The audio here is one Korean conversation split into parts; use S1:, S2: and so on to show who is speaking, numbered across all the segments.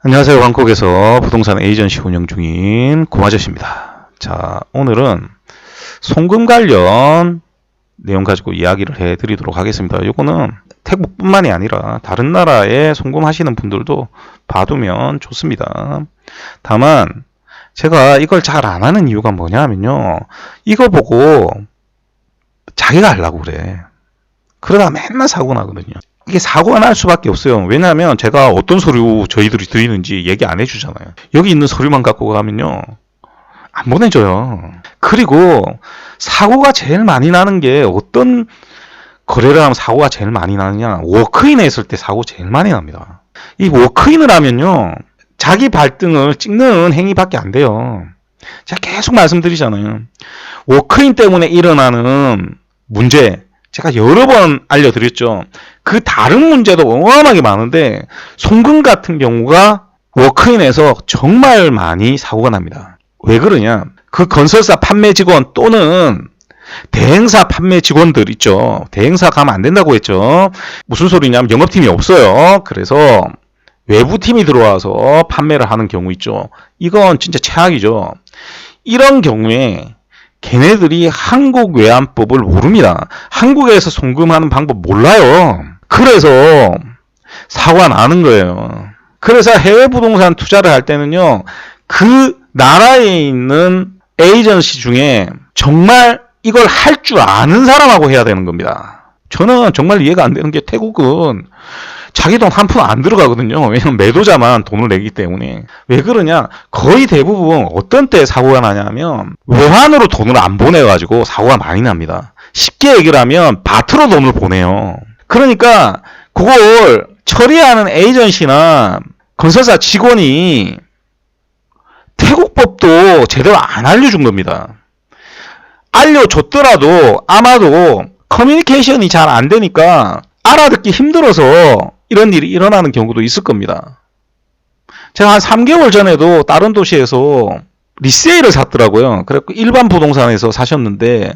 S1: 안녕하세요. 방콕에서 부동산 에이전시 운영 중인 고마저씨입니다. 자, 오늘은 송금 관련 내용 가지고 이야기를 해드리도록 하겠습니다. 이거는 태국뿐만이 아니라 다른 나라에 송금하시는 분들도 봐두면 좋습니다. 다만 제가 이걸 잘 안 하는 이유가 뭐냐 하면요, 이거 보고 자기가 하려고 그래. 그러다 맨날 사고 나거든요. 이게 사고가 날 수밖에 없어요. 왜냐하면 제가 어떤 서류 저희들이 드리는지 얘기 안 해주잖아요. 여기 있는 서류만 갖고 가면요, 안 보내줘요. 그리고 사고가 제일 많이 나는 게, 어떤 거래를 하면 사고가 제일 많이 나느냐, 워크인에 있을 때 사고 제일 많이 납니다. 이 워크인을 하면요, 자기 발등을 찍는 행위밖에 안 돼요. 제가 계속 말씀드리잖아요. 워크인 때문에 일어나는 문제, 제가 여러 번 알려드렸죠. 그 다른 문제도 어마어마하게 많은데 송금 같은 경우가 워크인에서 정말 많이 사고가 납니다. 왜 그러냐? 그 건설사 판매 직원 또는 대행사 판매 직원들 있죠. 대행사 가면 안 된다고 했죠. 무슨 소리냐면 영업팀이 없어요. 그래서 외부팀이 들어와서 판매를 하는 경우 있죠. 이건 진짜 최악이죠. 이런 경우에 걔네들이 한국 외환법을 모릅니다. 한국에서 송금하는 방법 몰라요. 그래서 사고가 나는 거예요. 그래서 해외 부동산 투자를 할 때는요, 그 나라에 있는 에이전시 중에 정말 이걸 할 줄 아는 사람하고 해야 되는 겁니다. 저는 정말 이해가 안 되는 게, 태국은 자기 돈 한 푼 안 들어가거든요. 왜냐면 매도자만 돈을 내기 때문에. 왜 그러냐? 거의 대부분 어떤 때 사고가 나냐면 외환으로 돈을 안 보내가지고 사고가 많이 납니다. 쉽게 얘기를 하면 바트로 돈을 보내요. 그러니까 그걸 처리하는 에이전시나 건설사 직원이 태국법도 제대로 안 알려준 겁니다. 알려줬더라도 아마도 커뮤니케이션이 잘 안 되니까 알아듣기 힘들어서 이런 일이 일어나는 경우도 있을 겁니다. 제가 한 3개월 전에도 다른 도시에서 리세일을 샀더라고요. 그래갖고 일반 부동산에서 사셨는데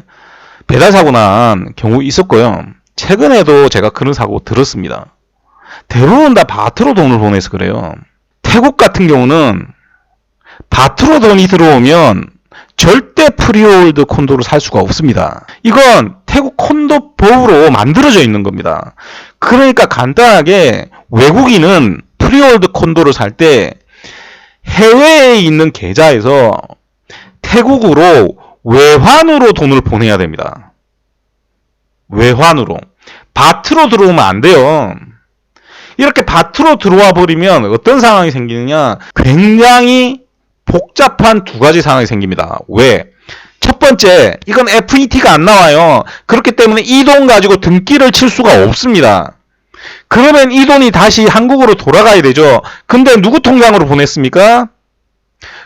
S1: 배달 사고 난 경우 있었고요. 최근에도 제가 그런 사고 들었습니다. 대부분 다 바트로 돈을 보내서 그래요. 태국 같은 경우는 바트로 돈이 들어오면 절대 프리홀드 콘도를 살 수가 없습니다. 이건 태국 콘도 법으로 만들어져 있는 겁니다. 그러니까 간단하게 외국인은 프리홀드 콘도를 살 때 해외에 있는 계좌에서 태국으로 외환으로 돈을 보내야 됩니다. 외환으로. 바트로 들어오면 안 돼요. 이렇게 바트로 들어와 버리면 어떤 상황이 생기느냐, 굉장히 복잡한 두 가지 상황이 생깁니다. 왜? 첫 번째, 이건 FET가 안 나와요. 그렇기 때문에 이 돈 가지고 등기를 칠 수가 없습니다. 그러면 이 돈이 다시 한국으로 돌아가야 되죠. 근데 누구 통장으로 보냈습니까?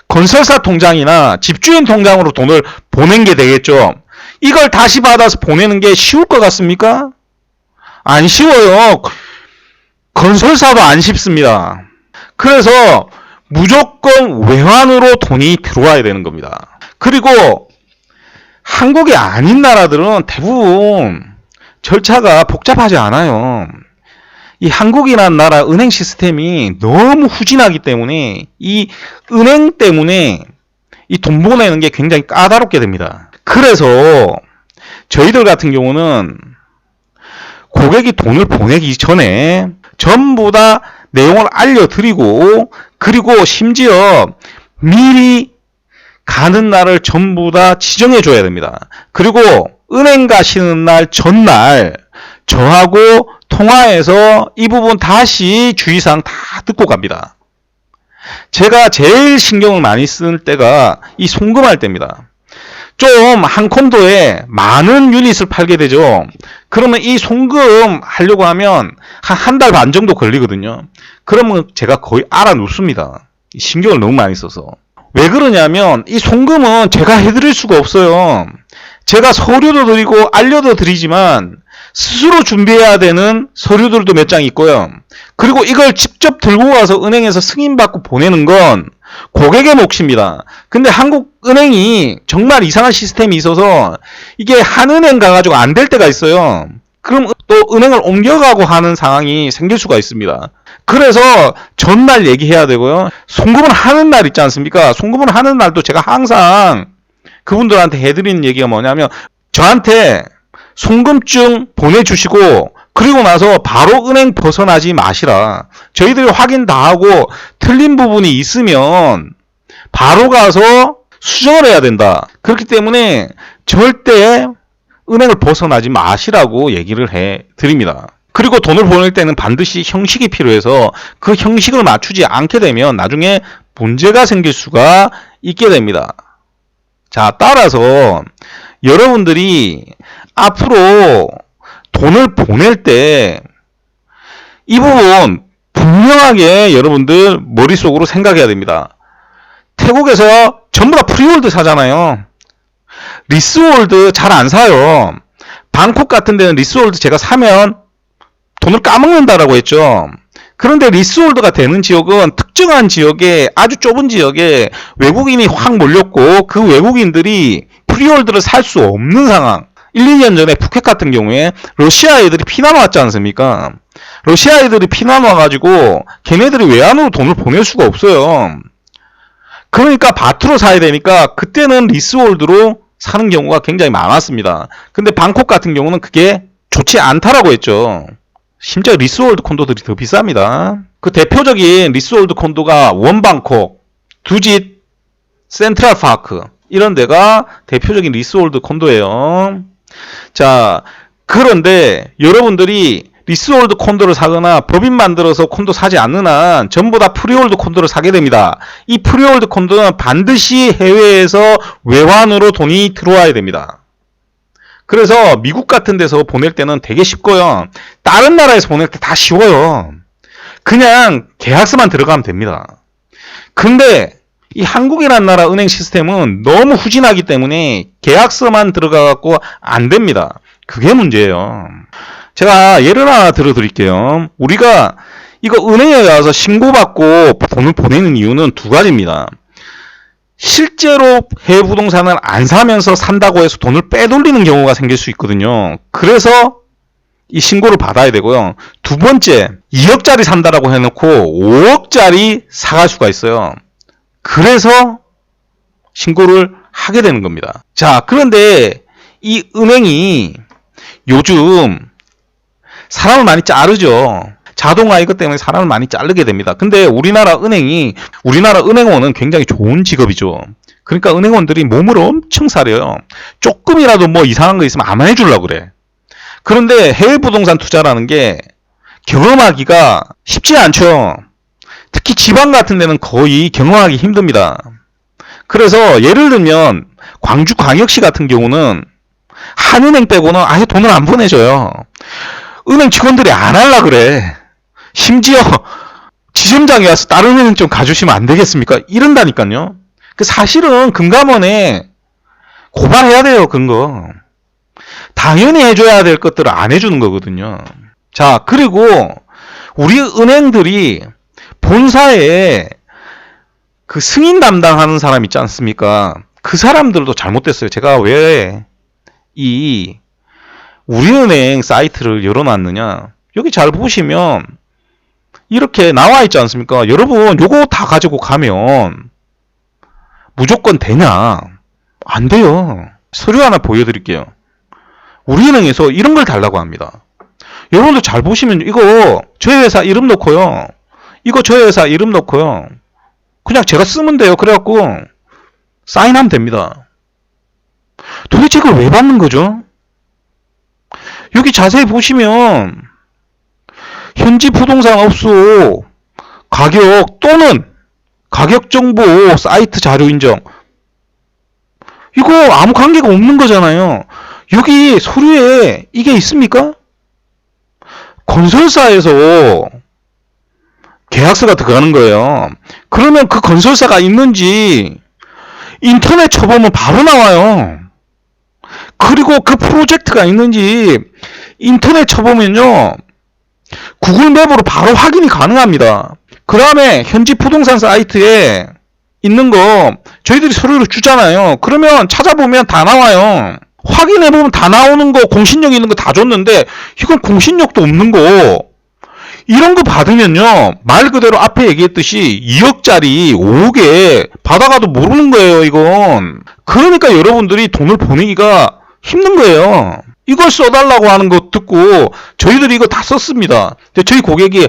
S1: 건설사 통장이나 집주인 통장으로 돈을 보낸 게 되겠죠. 이걸 다시 받아서 보내는 게 쉬울 것 같습니까? 안 쉬워요. 건설사도 안 쉽습니다. 그래서 무조건 외환으로 돈이 들어와야 되는 겁니다. 그리고 한국이 아닌 나라들은 대부분 절차가 복잡하지 않아요. 이 한국이라는 나라 은행 시스템이 너무 후진하기 때문에 이 은행 때문에 이 돈 보내는 게 굉장히 까다롭게 됩니다. 그래서 저희들 같은 경우는 고객이 돈을 보내기 전에 전부 다 내용을 알려드리고, 그리고 심지어 미리 가는 날을 전부 다 지정해 줘야 됩니다. 그리고 은행 가시는 날 전날 저하고 통화해서 이 부분 다시 주의사항 다 듣고 갑니다. 제가 제일 신경을 많이 쓸 때가 이 송금할 때입니다. 좀 한 콘도에 많은 유닛을 팔게 되죠. 그러면 이 송금 하려고 하면 한 달 반 정도 걸리거든요. 그러면 제가 거의 알아놓습니다. 신경을 너무 많이 써서. 왜 그러냐면 이 송금은 제가 해드릴 수가 없어요. 제가 서류도 드리고 알려도 드리지만 스스로 준비해야 되는 서류들도 몇 장 있고요. 그리고 이걸 직접 들고 가서 은행에서 승인받고 보내는 건 고객의 몫입니다. 근데 한국 은행이 정말 이상한 시스템이 있어서 이게 한 은행 가가지고 안 될 때가 있어요. 그럼 또 은행을 옮겨가고 하는 상황이 생길 수가 있습니다. 그래서 전날 얘기해야 되고요. 송금을 하는 날 있지 않습니까? 송금을 하는 날도 제가 항상 그분들한테 해드리는 얘기가 뭐냐면, 저한테 송금증 보내주시고 그리고 나서 바로 은행 벗어나지 마시라. 저희들이 확인 다 하고 틀린 부분이 있으면 바로 가서 수정을 해야 된다. 그렇기 때문에 절대 은행을 벗어나지 마시라고 얘기를 해 드립니다. 그리고 돈을 보낼 때는 반드시 형식이 필요해서 그 형식을 맞추지 않게 되면 나중에 문제가 생길 수가 있게 됩니다. 자, 따라서 여러분들이 앞으로 돈을 보낼 때 이 부분 분명하게 여러분들 머릿속으로 생각해야 됩니다. 태국에서 전부 다 프리월드 사잖아요. 리스월드 잘 안 사요. 방콕 같은 데는 리스월드 제가 사면 돈을 까먹는다라고 했죠. 그런데 리스월드가 되는 지역은 특정한 지역에, 아주 좁은 지역에 외국인이 확 몰렸고 그 외국인들이 프리월드를 살 수 없는 상황. 1, 2년 전에 푸켓 같은 경우에 러시아 애들이 피난 왔지 않습니까? 러시아 애들이 피난 와가지고 걔네들이 외환으로 돈을 보낼 수가 없어요. 그러니까 바트로 사야 되니까 그때는 리스월드로 사는 경우가 굉장히 많았습니다. 근데 방콕 같은 경우는 그게 좋지 않다라고 했죠. 심지어 리스월드 콘도들이 더 비쌉니다. 그 대표적인 리스월드 콘도가 원방콕, 두짓, 센트럴파크 이런 데가 대표적인 리스월드 콘도예요. 자, 그런데 여러분들이 리스월드 콘도를 사거나 법인 만들어서 콘도 사지 않는 한 전부 다 프리월드 콘도를 사게 됩니다. 이 프리월드 콘도는 반드시 해외에서 외환으로 돈이 들어와야 됩니다. 그래서 미국 같은 데서 보낼 때는 되게 쉽고요. 다른 나라에서 보낼 때 다 쉬워요. 그냥 계약서만 들어가면 됩니다. 근데 이 한국이라는 나라 은행 시스템은 너무 후진하기 때문에 계약서만 들어가갖고 안 됩니다. 그게 문제예요. 제가 예를 하나 들어드릴게요. 우리가 이거 은행에 가서 신고받고 돈을 보내는 이유는 두 가지입니다. 실제로 해외 부동산을 안 사면서 산다고 해서 돈을 빼돌리는 경우가 생길 수 있거든요. 그래서 이 신고를 받아야 되고요. 두 번째, 2억짜리 산다라고 해놓고 5억짜리 사갈 수가 있어요. 그래서 신고를 하게 되는 겁니다. 자, 그런데 이 은행이 요즘 사람을 많이 자르죠. 자동화 이것 때문에 사람을 많이 자르게 됩니다. 근데 우리나라 은행원은 굉장히 좋은 직업이죠. 그러니까 은행원들이 몸을 엄청 사려요. 조금이라도 뭐 이상한 거 있으면 안 해주려고 그래. 그런데 해외 부동산 투자라는 게 경험하기가 쉽지 않죠. 특히 지방 같은 데는 거의 경험하기 힘듭니다. 그래서 예를 들면 광주광역시 같은 경우는 한은행 빼고는 아예 돈을 안 보내줘요. 은행 직원들이 안 하려 그래. 심지어 지점장이 와서 다른 은행 좀 가주시면 안 되겠습니까? 이런다니까요. 사실은 금감원에 고발해야 돼요. 근거. 당연히 해줘야 될 것들을 안 해주는 거거든요. 자, 그리고 우리 은행들이 본사에 그 승인 담당하는 사람 있지 않습니까? 그 사람들도 잘못됐어요. 제가 왜 우리은행 사이트를 열어놨느냐? 여기 잘 보시면 이렇게 나와 있지 않습니까? 여러분, 요거 다 가지고 가면 무조건 되냐? 안 돼요. 서류 하나 보여드릴게요. 우리은행에서 이런 걸 달라고 합니다. 여러분들 잘 보시면 이거 저희 회사 이름 넣고요. 이거 저희 회사 이름 넣고요. 그냥 제가 쓰면 돼요. 그래갖고 사인하면 됩니다. 도대체 이걸 왜 받는 거죠? 여기 자세히 보시면 현지 부동산 업소 가격 또는 가격 정보 사이트 자료 인정, 이거 아무 관계가 없는 거잖아요. 여기 서류에 이게 있습니까? 건설사에서 계약서가 들어가는 거예요. 그러면 그 건설사가 있는지 인터넷 쳐보면 바로 나와요. 그리고 그 프로젝트가 있는지 인터넷 쳐보면요, 구글 맵으로 바로 확인이 가능합니다. 그 다음에 현지 부동산 사이트에 있는 거 저희들이 서류를 주잖아요. 그러면 찾아보면 다 나와요. 확인해보면 다 나오는 거, 공신력 있는 거 다 줬는데 이건 공신력도 없는 거, 이런 거 받으면요, 말 그대로 앞에 얘기했듯이 2억짜리 5억에 받아가도 모르는 거예요, 이건. 그러니까 여러분들이 돈을 보내기가 힘든 거예요. 이걸 써달라고 하는 거 듣고 저희들이 이거 다 썼습니다. 근데 저희 고객이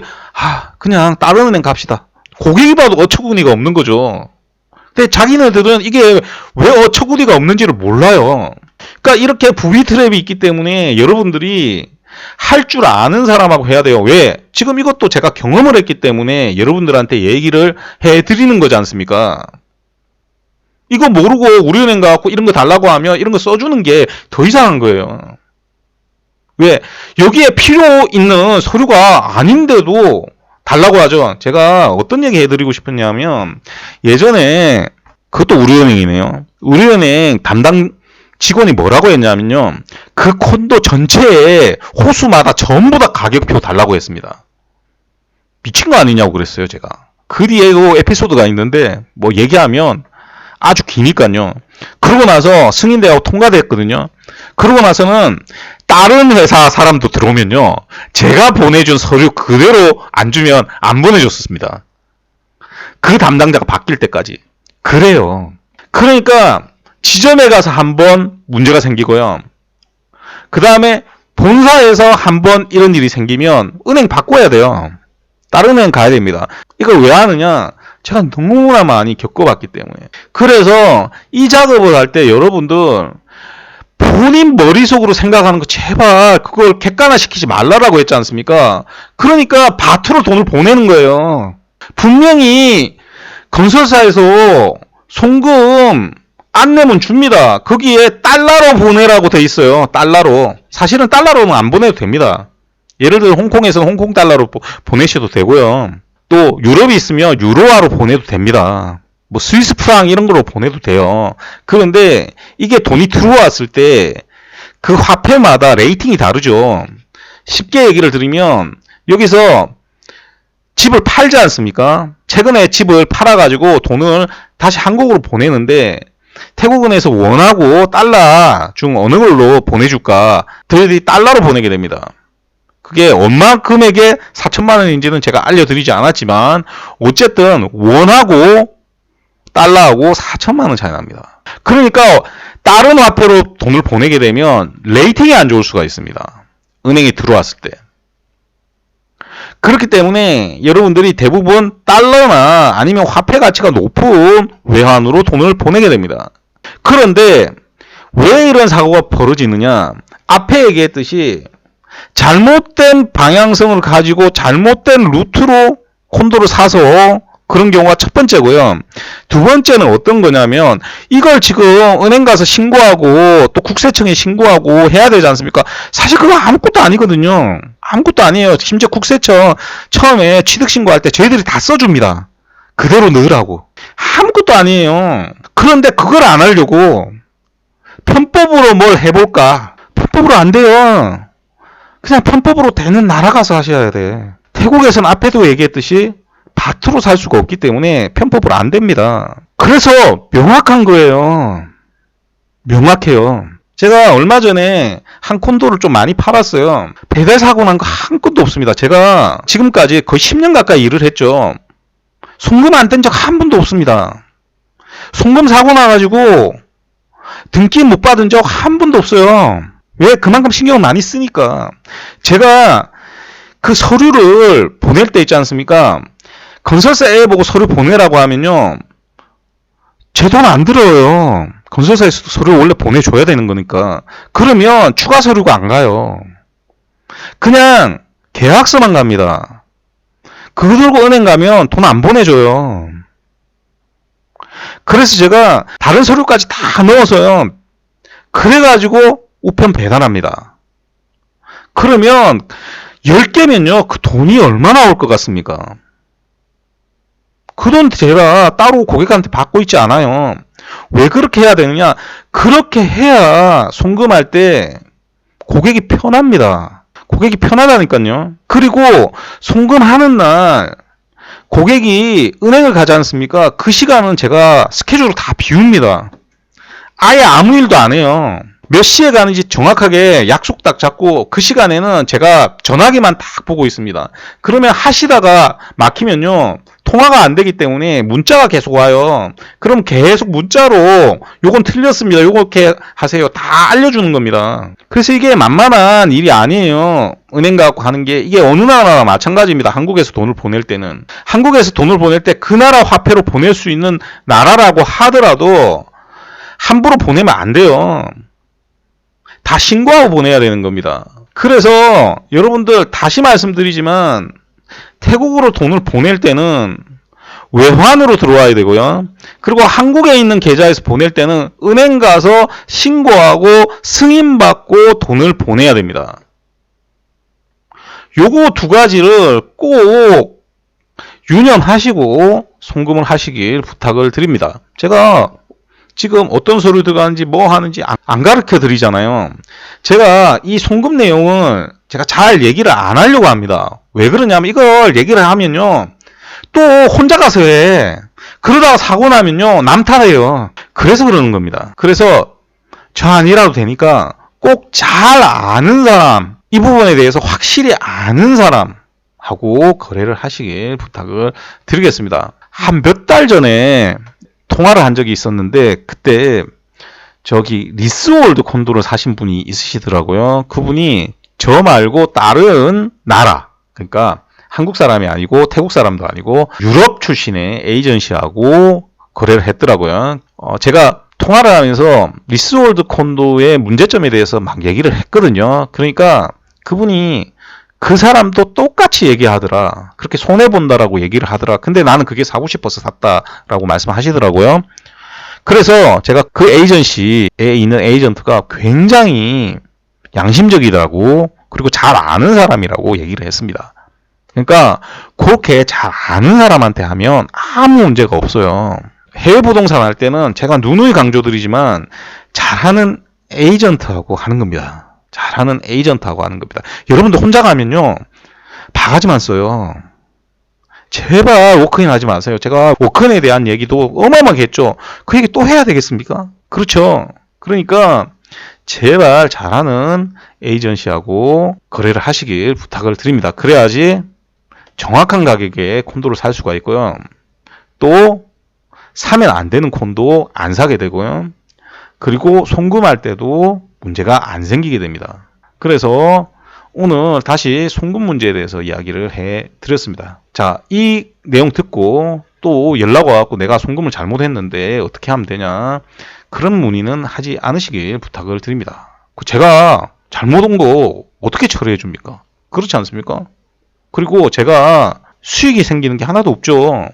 S1: 그냥 다른 은행 갑시다. 고객이 봐도 어처구니가 없는 거죠. 근데 자기네들은 이게 왜 어처구니가 없는지를 몰라요. 그러니까 이렇게 부비 트랩이 있기 때문에 여러분들이 할 줄 아는 사람하고 해야 돼요. 왜? 지금 이것도 제가 경험을 했기 때문에 여러분들한테 얘기를 해드리는 거지 않습니까? 이거 모르고 우리은행 가갖고 이런 거 달라고 하면 이런 거 써주는 게 더 이상한 거예요. 왜? 여기에 필요 있는 서류가 아닌데도 달라고 하죠. 제가 어떤 얘기 해드리고 싶었냐면, 예전에 그것도 우리은행이네요. 우리은행 담당 직원이 뭐라고 했냐면요, 그 콘도 전체에 호수마다 전부 다 가격표 달라고 했습니다. 미친 거 아니냐고 그랬어요, 제가. 그 뒤에도 에피소드가 있는데 뭐 얘기하면 아주 기니까요. 그러고 나서 승인대하고 통과됐거든요. 그러고 나서는 다른 회사 사람도 들어오면요, 제가 보내준 서류 그대로 안 주면 안 보내줬습니다. 그 담당자가 바뀔 때까지. 그래요. 그러니까 지점에 가서 한번 문제가 생기고요. 그 다음에 본사에서 한번 이런 일이 생기면 은행 바꿔야 돼요. 다른 은행 가야 됩니다. 이걸 왜 하느냐? 제가 너무나 많이 겪어봤기 때문에. 그래서 이 작업을 할 때 여러분들 본인 머릿속으로 생각하는 거 제발 그걸 객관화시키지 말라라고 했지 않습니까? 그러니까 바트로 돈을 보내는 거예요. 분명히 건설사에서 송금 안 내면 줍니다. 거기에 달러로 보내라고 돼 있어요. 달러로. 사실은 달러로는 안 보내도 됩니다. 예를 들어 홍콩에서는 홍콩 달러로 보내셔도 되고요. 또 유럽이 있으면 유로화로 보내도 됩니다. 뭐 스위스 프랑 이런 걸로 보내도 돼요. 그런데 이게 돈이 들어왔을 때 그 화폐마다 레이팅이 다르죠. 쉽게 얘기를 드리면 여기서 집을 팔지 않습니까? 최근에 집을 팔아가지고 돈을 다시 한국으로 보내는데 태국은에서 원하고 달러 중 어느 걸로 보내줄까? 들이 달러로 보내게 됩니다. 그게 얼마큼에게 4천만 원인지는 제가 알려드리지 않았지만 어쨌든 원하고 달러하고 4천만 원 차이 납니다. 그러니까 다른 화폐로 돈을 보내게 되면 레이팅이 안 좋을 수가 있습니다. 은행에 들어왔을 때. 그렇기 때문에 여러분들이 대부분 달러나 아니면 화폐 가치가 높은 외환으로 돈을 보내게 됩니다. 그런데 왜 이런 사고가 벌어지느냐? 앞에 얘기했듯이 잘못된 방향성을 가지고 잘못된 루트로 콘도를 사서 그런 경우가 첫 번째고요. 두 번째는 어떤 거냐면 이걸 지금 은행 가서 신고하고 또 국세청에 신고하고 해야 되지 않습니까? 사실 그거 아무것도 아니거든요. 아무것도 아니에요. 심지어 국세청 처음에 취득신고할 때 저희들이 다 써줍니다. 그대로 넣으라고. 아무것도 아니에요. 그런데 그걸 안 하려고 편법으로 뭘 해볼까? 편법으로 안 돼요. 그냥 편법으로 되는 나라 가서 하셔야 돼. 태국에서는 앞에도 얘기했듯이 바트로 살 수가 없기 때문에 편법으로 안 됩니다. 그래서 명확한 거예요. 명확해요. 제가 얼마 전에 한 콘도를 좀 많이 팔았어요. 배달 사고 난 거 한 건도 없습니다. 제가 지금까지 거의 10년 가까이 일을 했죠. 송금 안 뗀 적 한 번도 없습니다. 송금 사고 나가지고 등기 못 받은 적 한 번도 없어요. 왜? 그만큼 신경을 많이 쓰니까. 제가 그 서류를 보낼 때 있지 않습니까? 건설사 애 보고 서류 보내라고 하면요, 제 돈 안 들어요. 건설사에서도 서류 원래 보내줘야 되는 거니까. 그러면 추가 서류가 안 가요. 그냥 계약서만 갑니다. 그거 들고 은행 가면 돈 안 보내줘요. 그래서 제가 다른 서류까지 다 넣어서요, 그래가지고 우편 배달합니다. 그러면 10개면요, 그 돈이 얼마나 올 것 같습니까? 그 돈 제가 따로 고객한테 받고 있지 않아요. 왜 그렇게 해야 되느냐? 그렇게 해야 송금할 때 고객이 편합니다. 고객이 편하다니까요. 그리고 송금하는 날 고객이 은행을 가지 않습니까? 그 시간은 제가 스케줄을 다 비웁니다. 아예 아무 일도 안 해요. 몇 시에 가는지 정확하게 약속 딱 잡고 그 시간에는 제가 전화기만 딱 보고 있습니다. 그러면 하시다가 막히면요. 통화가 안 되기 때문에 문자가 계속 와요. 그럼 계속 문자로 요건 틀렸습니다. 요렇게 하세요. 다 알려주는 겁니다. 그래서 이게 만만한 일이 아니에요. 은행 갖고 하는 게 이게 어느 나라나 마찬가지입니다. 한국에서 돈을 보낼 때는. 한국에서 돈을 보낼 때 그 나라 화폐로 보낼 수 있는 나라라고 하더라도 함부로 보내면 안 돼요. 다 신고하고 보내야 되는 겁니다. 그래서 여러분들 다시 말씀드리지만 태국으로 돈을 보낼 때는 외환으로 들어와야 되고요. 그리고 한국에 있는 계좌에서 보낼 때는 은행 가서 신고하고 승인받고 돈을 보내야 됩니다. 요거 두 가지를 꼭 유념하시고 송금을 하시길 부탁을 드립니다. 제가 지금 어떤 서류 들어가는지 뭐 하는지 안 가르쳐 드리잖아요. 제가 이 송금 내용을 제가 잘 얘기를 안 하려고 합니다. 왜 그러냐면 이걸 얘기를 하면요. 또 혼자 가서 해. 그러다가 사고 나면요. 남 탓해요. 그래서 그러는 겁니다. 그래서 저 아니라도 되니까 꼭 잘 아는 사람, 이 부분에 대해서 확실히 아는 사람하고 거래를 하시길 부탁을 드리겠습니다. 한 몇 달 전에 통화를 한 적이 있었는데 그때 저기 리스월드 콘도를 사신 분이 있으시더라고요. 그분이 저 말고 다른 나라, 그러니까 한국 사람이 아니고 태국 사람도 아니고 유럽 출신의 에이전시하고 거래를 했더라고요. 제가 통화를 하면서 리스월드 콘도의 문제점에 대해서 막 얘기를 했거든요. 그러니까 그분이 그 사람도 똑같이 얘기하더라. 그렇게 손해본다라고 얘기를 하더라. 근데 나는 그게 사고 싶어서 샀다라고 말씀하시더라고요. 그래서 제가 그 에이전시에 있는 에이전트가 굉장히 양심적이라고 그리고 잘 아는 사람이라고 얘기를 했습니다. 그러니까 그렇게 잘 아는 사람한테 하면 아무 문제가 없어요. 해외 부동산 할 때는 제가 누누이 강조드리지만 잘하는 에이전트하고 하는 겁니다. 잘하는 에이전트하고 하는 겁니다. 여러분들 혼자 가면요. 바가지만 써요. 제발 워크인 하지 마세요. 제가 워크인에 대한 얘기도 어마어마하게 했죠. 그 얘기 또 해야 되겠습니까? 그렇죠. 그러니까 제발 잘하는 에이전시하고 거래를 하시길 부탁을 드립니다. 그래야지 정확한 가격에 콘도를 살 수가 있고요. 또 사면 안 되는 콘도 안 사게 되고요. 그리고 송금할 때도 문제가 안 생기게 됩니다. 그래서 오늘 다시 송금 문제에 대해서 이야기를 해 드렸습니다. 자, 이 내용 듣고 또 연락 와갖고 내가 송금을 잘못했는데 어떻게 하면 되냐, 그런 문의는 하지 않으시길 부탁을 드립니다. 제가 잘못 온 거 어떻게 처리해 줍니까? 그렇지 않습니까? 그리고 제가 수익이 생기는 게 하나도 없죠.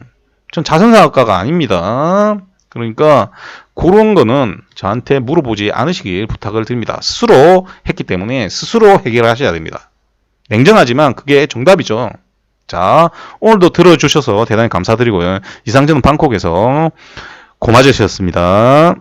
S1: 전 자선사업가가 아닙니다. 그러니까 그런 거는 저한테 물어보지 않으시길 부탁을 드립니다. 스스로 했기 때문에 스스로 해결하셔야 됩니다. 냉정하지만 그게 정답이죠. 자, 오늘도 들어주셔서 대단히 감사드리고요. 이상 저는 방콕에서 고마저씨였습니다.